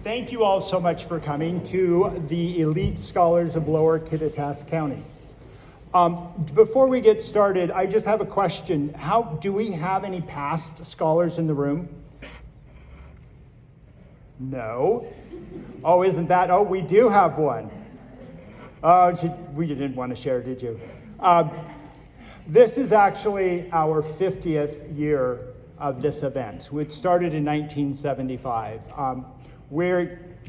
Thank you all so much for coming to the Elite Scholars of Lower Kittitas County. Before we get started, I just have a question. Do we have any past scholars in the room? No. Oh, isn't that? Oh, we do have one. Oh, you didn't want to share, did you? This is actually our 50th year of this event, which started in 1975.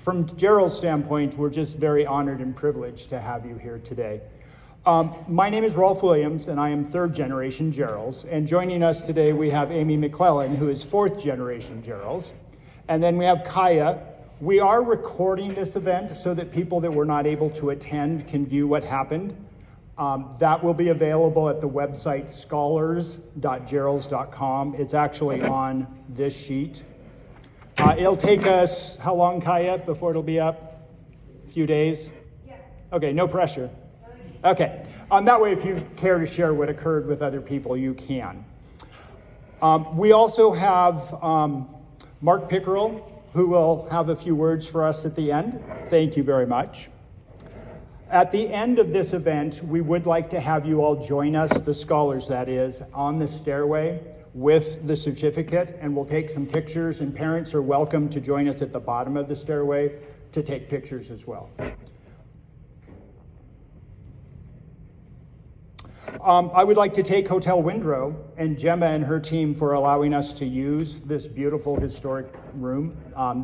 From Jerrol's standpoint, we're just very honored and privileged to have you here today. My name is Rolf Williams, and I am third generation Jerrols. And joining us today, we have Amy McClellan, who is fourth generation Jerrols. And then we have Kaya. We are recording this event so that people that were not able to attend can view what happened. That will be available at the website scholars.jerrols.com. It's actually on this sheet. It'll take us, how long, Kaya, before it'll be up? A few days? Yeah. Okay, no pressure. Okay. That way, if you care to share what occurred with other people, you can. We also have Mark Pickerel, who will have a few words for us at the end. Thank you very much. At the end of this event, we would like to have you all join us, the scholars that is, on the stairway with the certificate, and we'll take some pictures, and parents are welcome to join us at the bottom of the stairway to take pictures as well. I would like to take Hotel Windrow and Gemma and her team for allowing us to use this beautiful historic room.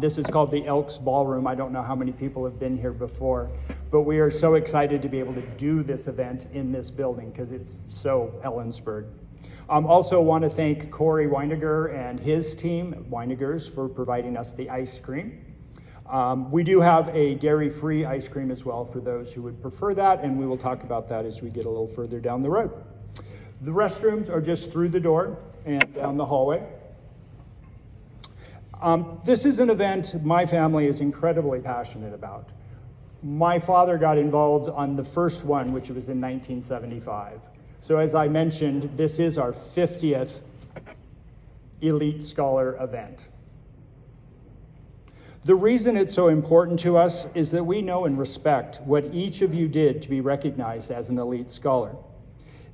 This is called the Elks Ballroom. I don't know how many people have been here before, but we are so excited to be able to do this event in this building because it's so Ellensburg. Also want to thank Corey Winegar and his team, Winegars, for providing us the ice cream. We do have a dairy-free ice cream as well for those who would prefer that, and we will talk about that as we get a little further down the road. The restrooms are just through the door and down the hallway. This is an event my family is incredibly passionate about. My father got involved on the first one, which was in 1975. So as I mentioned, this is our 50th Elite Scholar event. The reason it's so important to us is that we know and respect what each of you did to be recognized as an elite scholar.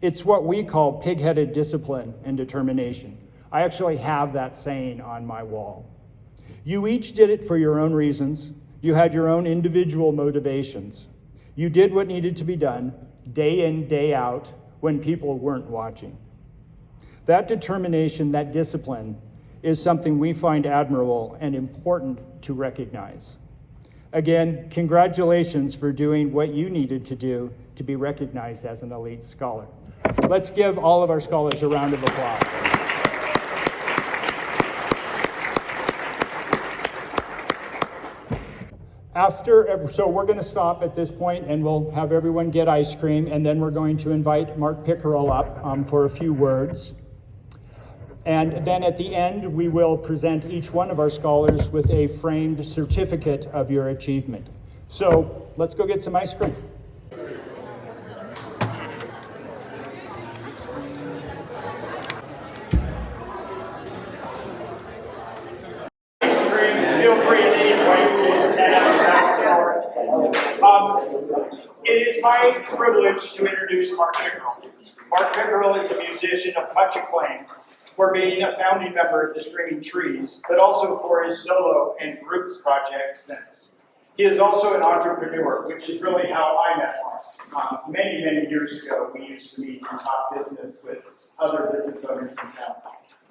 It's what we call pig-headed discipline and determination. I actually have that saying on my wall. You each did it for your own reasons. You had your own individual motivations. You did what needed to be done, day in, day out, when people weren't watching. That determination, that discipline, is something we find admirable and important to recognize. Again, congratulations for doing what you needed to do to be recognized as an elite scholar. Let's give all of our scholars a round of applause. So we're going to stop at this point and we'll have everyone get ice cream, and then we're going to invite Mark Pickerel up for a few words. And then at the end, we will present each one of our scholars with a framed certificate of your achievement. So let's go get some ice cream. Feel free to eat while you It is my privilege to introduce Mark Pickerel. Mark Pickerel is a musician of much acclaim for being a founding member of the Screaming Trees, but also for his solo and groups projects since. He is also an entrepreneur, which is really how I met Mark. Many, many years ago, we used to meet and talk business with other business owners in town.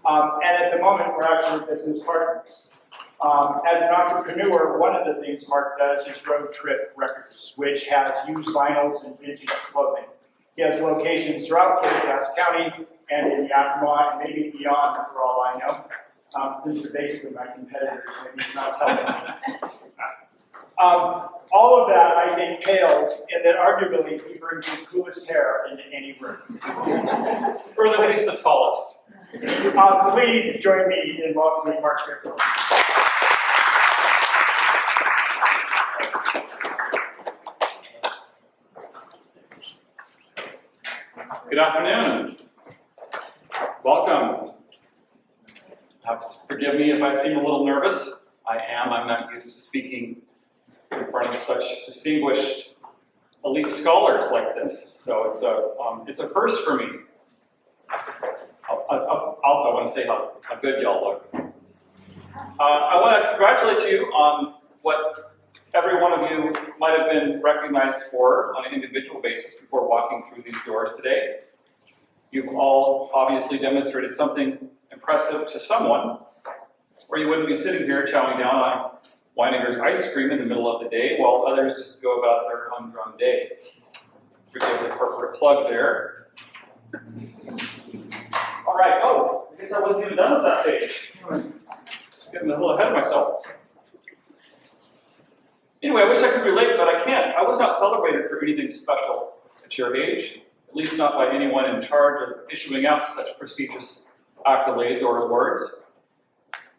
And at the moment, we're actually business partners. As an entrepreneur, one of the things Mark does is Road Trip Records, which has used vinyls and vintage clothing. He has locations throughout Kittitas County and in Yakima and maybe beyond, for all I know. Since they're basically my competitors, maybe he's not telling me. All of that, I think, pales in that arguably he brings the coolest hair into any room. Or at least the tallest. Please join me in welcoming Mark Pickerel. Good afternoon. Welcome. Forgive me if I seem a little nervous. I'm not used to speaking in front of such distinguished elite scholars like this. So it's a first for me. Also, I want to say how good y'all look. I want to congratulate you on what every one of you might have been recognized for on an individual basis before walking through these doors today. You've all obviously demonstrated something impressive to someone, or you wouldn't be sitting here chowing down on Winegar's ice cream in the middle of the day while others just go about their humdrum day. Forgive the corporate plug there. All right, oh, I guess I wasn't even done with that page. Getting a little ahead of myself. Anyway, I wish I could relate, but I can't. I was not celebrated for anything special at your age, at least not by anyone in charge of issuing out such prestigious accolades or awards.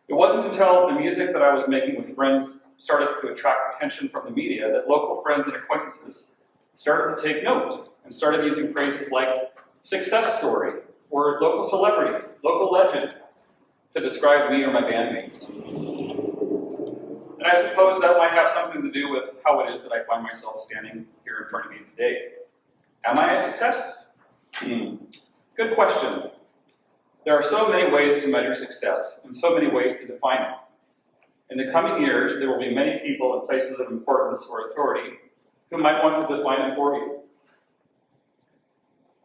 It wasn't until the music that I was making with friends started to attract attention from the media that local friends and acquaintances started to take note and started using phrases like success story or local celebrity, local legend to describe me or my bandmates. And I suppose that might have something to do with how it is that I find myself standing here in front of you today. Am I a success? Good question. There are so many ways to measure success and so many ways to define it. In the coming years, there will be many people in places of importance or authority who might want to define it for you.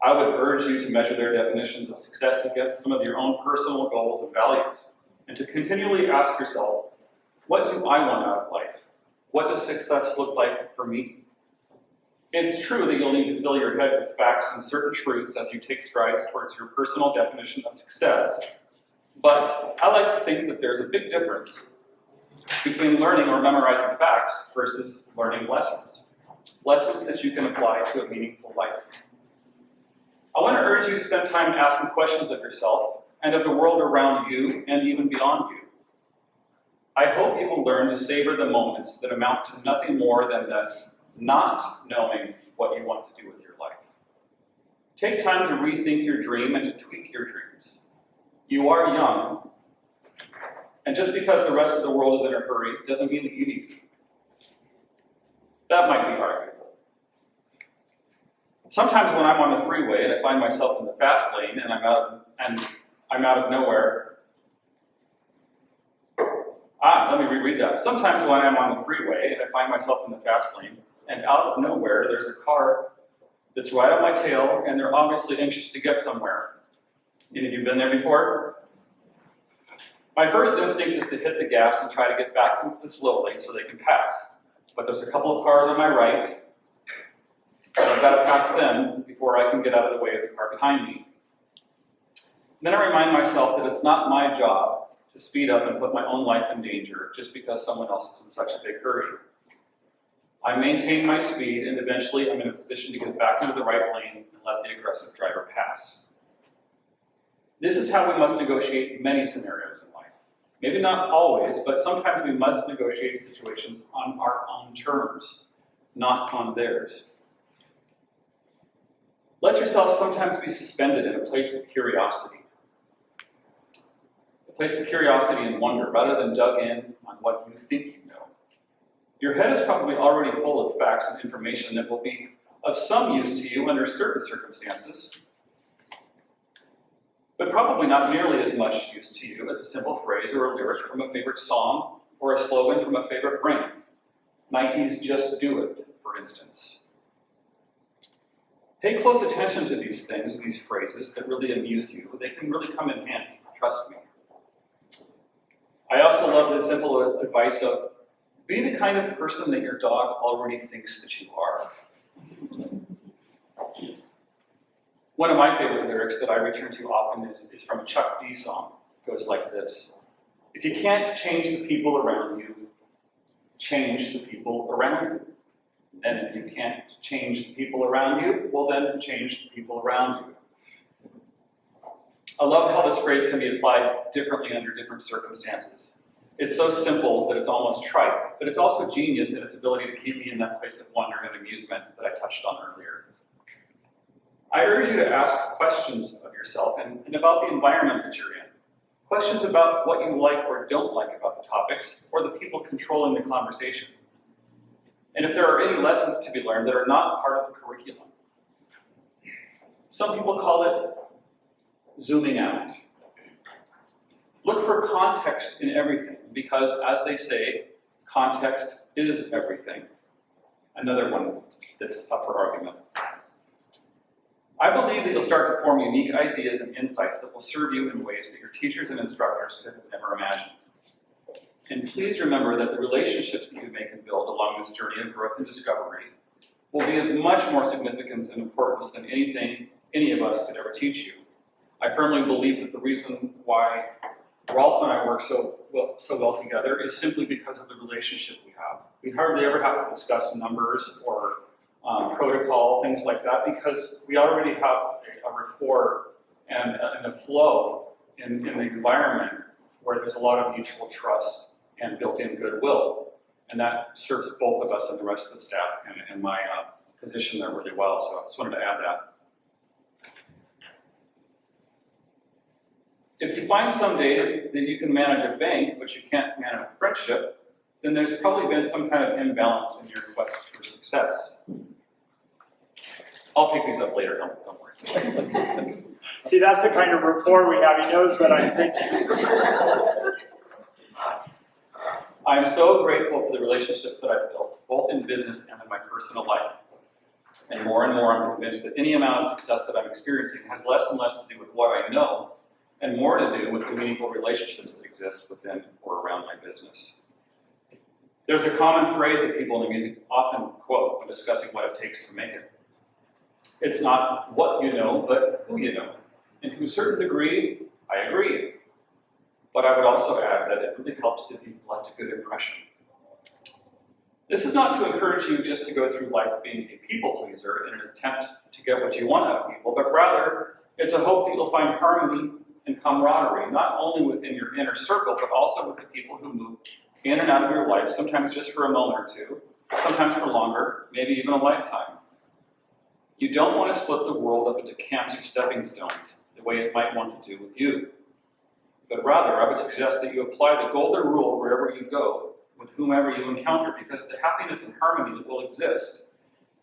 I would urge you to measure their definitions of success against some of your own personal goals and values, and to continually ask yourself, what do I want out of life? What does success look like for me? It's true that you'll need to fill your head with facts and certain truths as you take strides towards your personal definition of success, but I like to think that there's a big difference between learning or memorizing facts versus learning lessons. Lessons that you can apply to a meaningful life. I want to urge you to spend time asking questions of yourself and of the world around you and even beyond you. I hope you will learn to savor the moments that amount to nothing more than the not knowing what you want to do with your life. Take time to rethink your dream and to tweak your dreams. You are young, and just because the rest of the world is in a hurry doesn't mean that you need to. That might be arguable. Sometimes when I'm on the freeway and I find myself in the fast lane and I'm out of nowhere. Let me reread that. Sometimes when I'm on the freeway and I find myself in the fast lane and out of nowhere there's a car that's right on my tail and they're obviously anxious to get somewhere. Any of you been there before? My first instinct is to hit the gas and try to get back into the slow lane so they can pass. But there's a couple of cars on my right. And I've got to pass them before I can get out of the way of the car behind me. And then I remind myself that it's not my job to speed up and put my own life in danger just because someone else is in such a big hurry. I maintain my speed and eventually I'm in a position to get back into the right lane and let the aggressive driver pass. This is how we must negotiate many scenarios in life. Maybe not always, but sometimes we must negotiate situations on our own terms, not on theirs. Let yourself sometimes be suspended in a place of curiosity. A place of curiosity and wonder, rather than dug in on what you think you know. Your head is probably already full of facts and information that will be of some use to you under certain circumstances, but probably not nearly as much use to you as a simple phrase or a lyric from a favorite song or a slogan from a favorite brand. Nike's Just Do It, for instance. Pay close attention to these things, these phrases that really amuse you. They can really come in handy, trust me. I also love the simple advice of, be the kind of person that your dog already thinks that you are. One of my favorite lyrics that I return to often is from a Chuck D song. It goes like this. If you can't change the people around you, change the people around you. And if you can't change the people around you, well then change the people around you. I love how this phrase can be applied differently under different circumstances. It's so simple that it's almost trite, but it's also genius in its ability to keep me in that place of wonder and amusement that I touched on earlier. I urge you to ask questions of yourself and about the environment that you're in. questions about what you like or don't like about the topics, or the people controlling the conversation. And if there are any lessons to be learned that are not part of the curriculum. Some people call it zooming out. Look for context in everything, because as they say, context is everything. Another one that's up for argument. I believe that you'll start to form unique ideas and insights that will serve you in ways that your teachers and instructors could have never imagined. And please remember that the relationships that you make and build along this journey of growth and discovery will be of much more significance and importance than anything any of us could ever teach you. I firmly believe that the reason why Rolf and I work so well together is simply because of the relationship we have. We hardly ever have to discuss numbers or protocol, things like that, because we already have a rapport and a flow in the environment where there's a lot of mutual trust and built-in goodwill. And that serves both of us and the rest of the staff and my position there really well. So I just wanted to add that. If you find someday that you can manage a bank, but you can't manage a friendship, then there's probably been some kind of imbalance in your quest for success. I'll pick these up later, don't worry. See, that's the kind of rapport we have. He knows what I'm thinking. I'm so grateful for the relationships that I've built, both in business and in my personal life. And more I'm convinced that any amount of success that I'm experiencing has less and less to do with what I know, and more to do with the meaningful relationships that exist within or around my business. There's a common phrase that people in the music often quote when discussing what it takes to make it. It's not what you know, but who you know. And to a certain degree, I agree. But I would also add that it really helps if you've left a good impression. This is not to encourage you just to go through life being a people pleaser in an attempt to get what you want out of people, but rather it's a hope that you'll find harmony and camaraderie, not only within your inner circle, but also with the people who move in and out of your life, sometimes just for a moment or two, sometimes for longer, maybe even a lifetime. You don't want to split the world up into camps or stepping stones, the way it might want to do with you. But rather, I would suggest that you apply the golden rule wherever you go, with whomever you encounter, because the happiness and harmony that will exist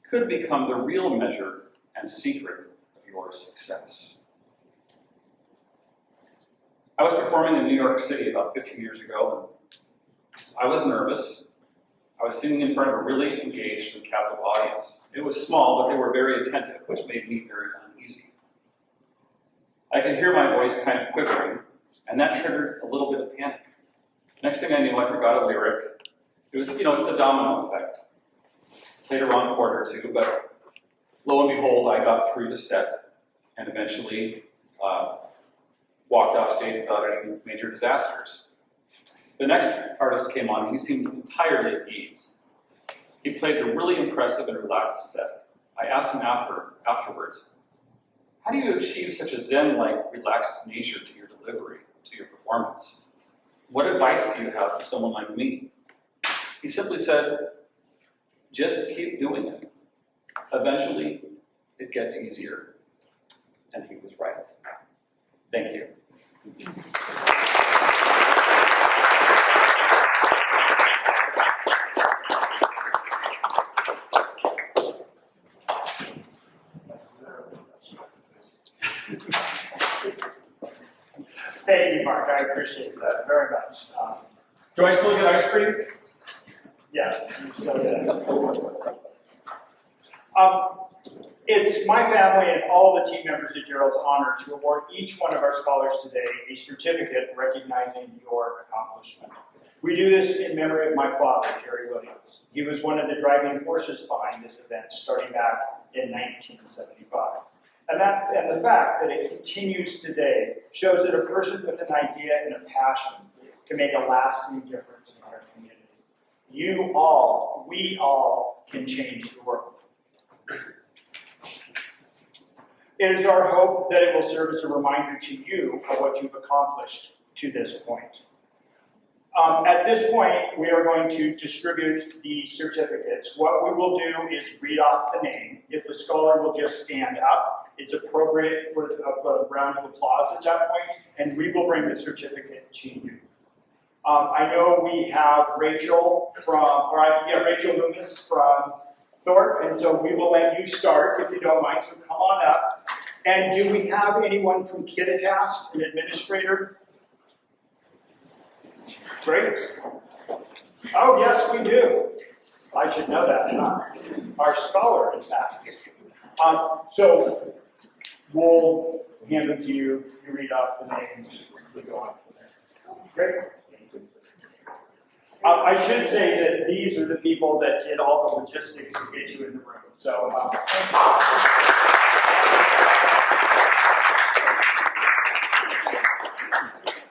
could become the real measure and secret of your success. I was performing in New York City about 15 years ago, and I was nervous. I was sitting in front of a really engaged and captive audience. It was small, but they were very attentive, which made me very uneasy. I could hear my voice kind of quivering, and that triggered a little bit of panic. Next thing I knew, I forgot a lyric. It was, it's the domino effect. Played a wrong chord or two, but lo and behold, I got through the set and eventually walked off stage without any major disasters. The next artist came on, and he seemed entirely at ease. He played a really impressive and relaxed set. I asked him afterwards, how do you achieve such a zen-like, relaxed nature to your delivery, to your performance? What advice do you have for someone like me? He simply said, just keep doing it. Eventually, it gets easier. And he was right. Thank you. Thank you, Mark. I appreciate that very much. Do I still get ice cream? Yes, you still did. It's my family and all the team members at Jerrol's honor to award each one of our scholars today a certificate recognizing your accomplishment. We do this in memory of my father, Rolf Williams. He was one of the driving forces behind this event starting back in 1975. And the fact that it continues today shows that a person with an idea and a passion can make a lasting difference in our community. We all can change the world. It is our hope that it will serve as a reminder to you of what you've accomplished to this point. At this point, we are going to distribute the certificates. What we will do is read off the name. If the scholar will just stand up. It's appropriate for a round of applause at that point, and we will bring the certificate to you. I know we have Rachel Rachel Loomis from Thorpe, and so we will let you start if you don't mind, so come on up. And do we have anyone from Kittitas, an administrator? Great. Oh, yes, we do. I should know that, huh? Our scholar, in fact. So we'll hand it to you, you read off the names, we go on. Great. I should say that these are the people that did all the logistics to get you in the room. So,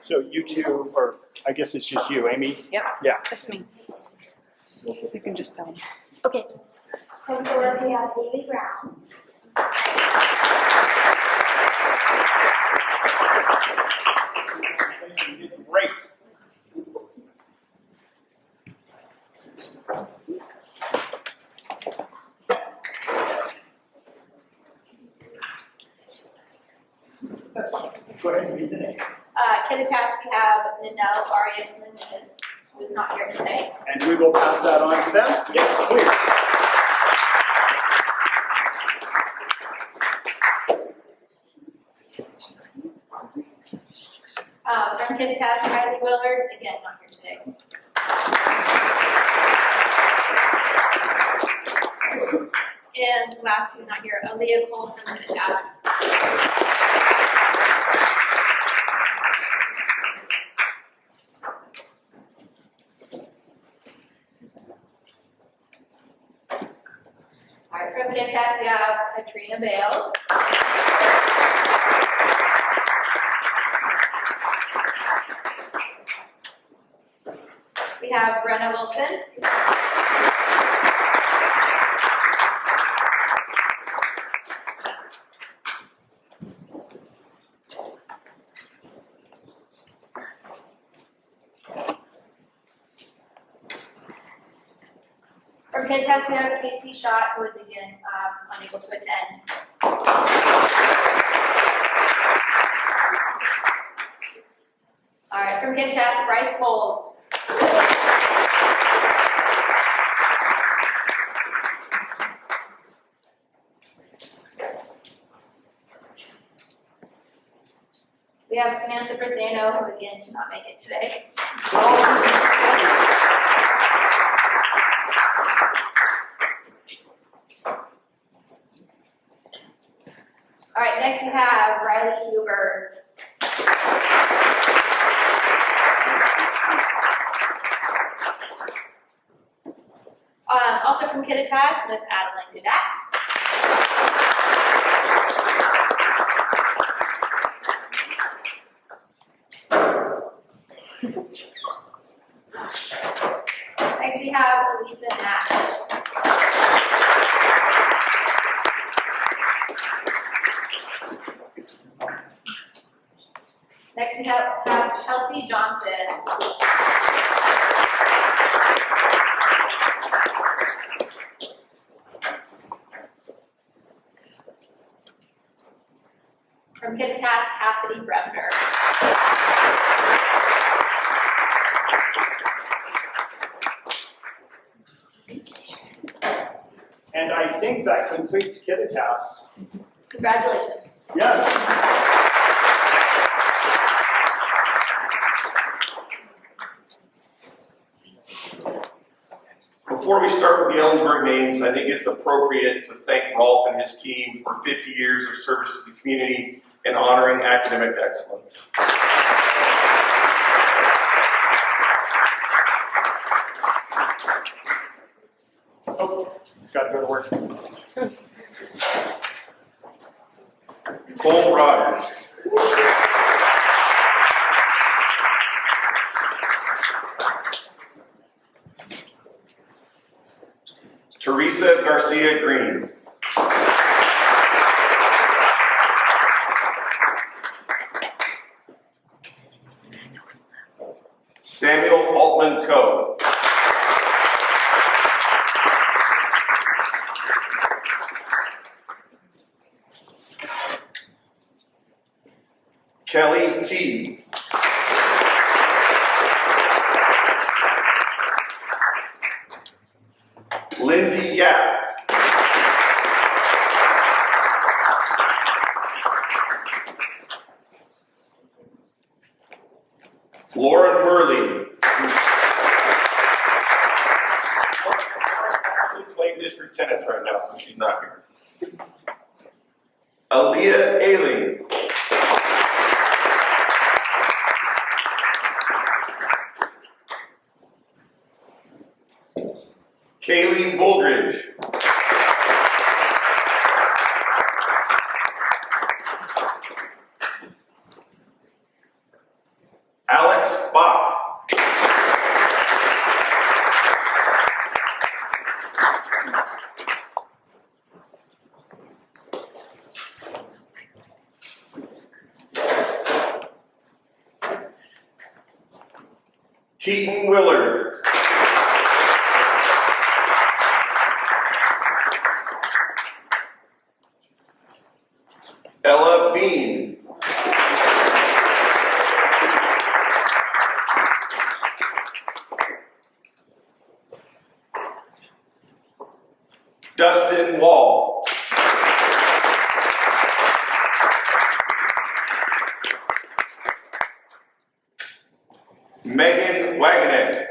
so you two, or I guess it's just you, Amy? Yep. Yeah. That's me. You can just tell me. Okay. From Thorpe, we have David Brown. Great. Go ahead and read the name. Kittitas, we have Ninel Arias Mendez, who is not here today. And we will pass that on to them. Yes, please. From Kittitas, Riley Willard, again, not here today. And last, who's not here, Aaliyah Cole from Kittitas. All right, from Kittitas, we have Katrina Bales. We have Brenna Wilson. From Kittitas, we have Casey Schott, who is again unable to attend. All right, from Kittitas, Bryce Coles. We have Samantha Brisano, who again did not make it today. All right, next we have Riley Huber. Also from Kittitas, Miss Adeline Gudat. Next we have Elisa Nash. Next we have Chelsea Johnson. From Kittitas, Cassidy Brebner. And I think that completes Kittitas. Congratulations. Yes. Before we start with the Ellensburg names, I think it's appropriate to thank Rolf and his team for 50 years of service to the community and honoring academic excellence. Oh, gotta go to work. Cole Rogers. Teresa Garcia Green. Samuel Altman Coe. Kelly T. Lindsay Yap. Lauren Worley. Actually playing district tennis right now, so she's not here. Aaliyah Ailing. Kaylee Bouldridge. Alex Bach. Keaton Willard. Ella Bean. Dustin Wall. Megan Wagonet.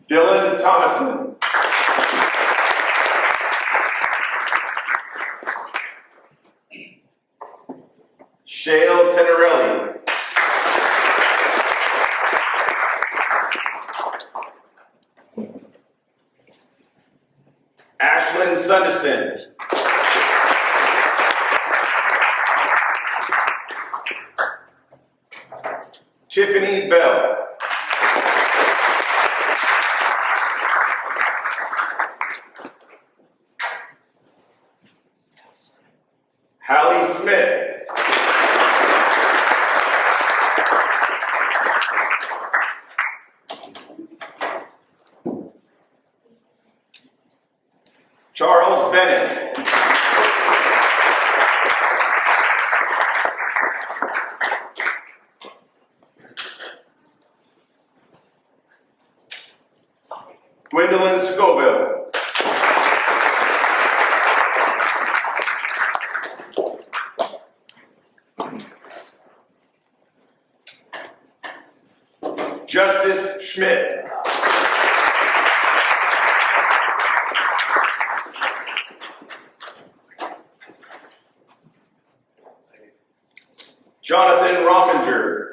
Dylan Thomason. Shale Tenerelli. Ashlyn Sunderston. Tiffany Bell. Hallie Smith. Charles Bennett. Gwendolyn Scoville. Justice Schmidt. Jonathan Rominger.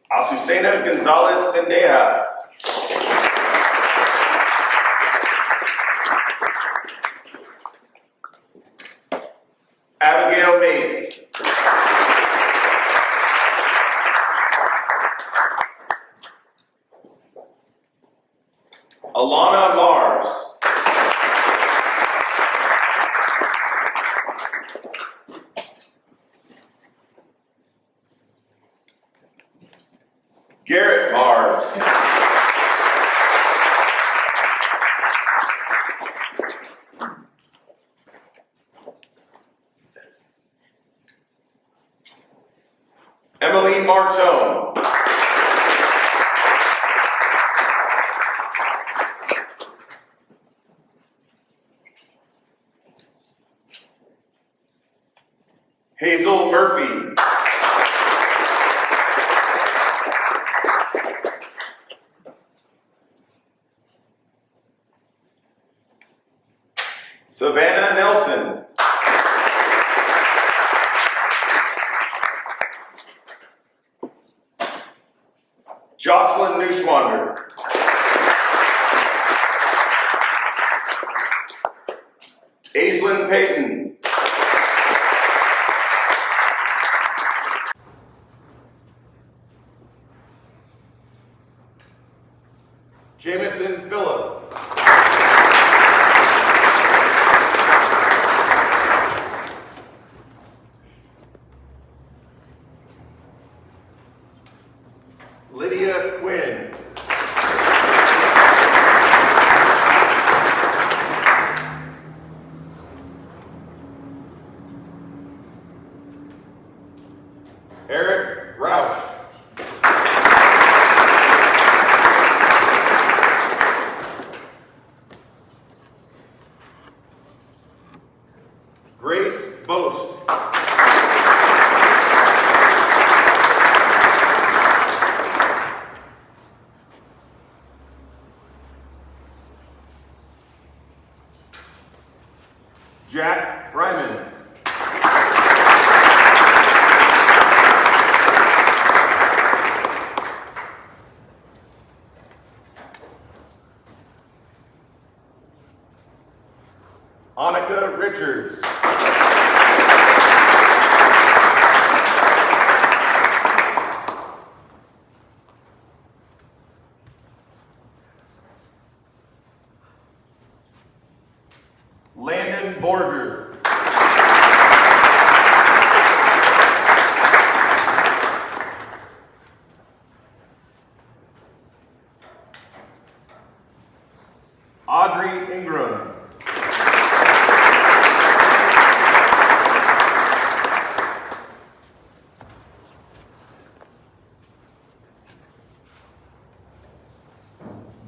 Azucena Gonzalez Sendeja. Abigail Mace. Alana Mars. Garrett Mars. Emily Martone. Hazel Murphy. Savannah Nelson. Jocelyn Neuschwander. Aislinn Payton. Jameson Phillip. Lydia Quinn. Eric Roush. Grace Boast. Jack Ryman. Annika Richards. Landon Borger. Audrey Ingram.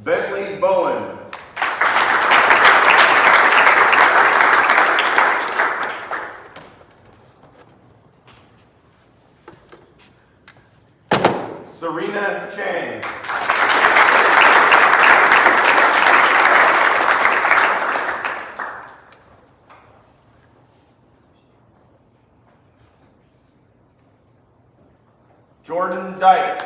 Bentley Bowen. Serena Chang. Jordan Dykes.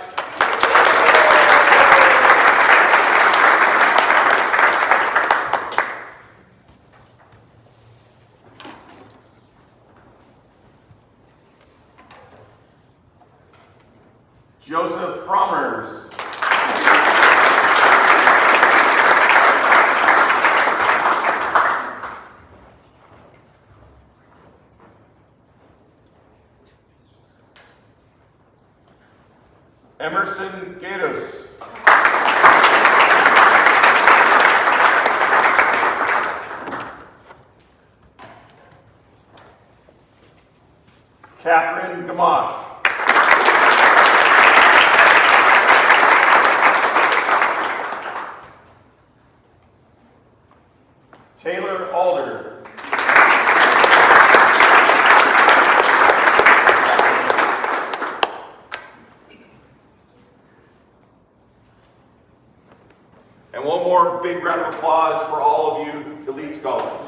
Joseph Frommers. Emerson Gatos. Catherine Gamache. Taylor Alder. And one more big round of applause for all of you elite scholars.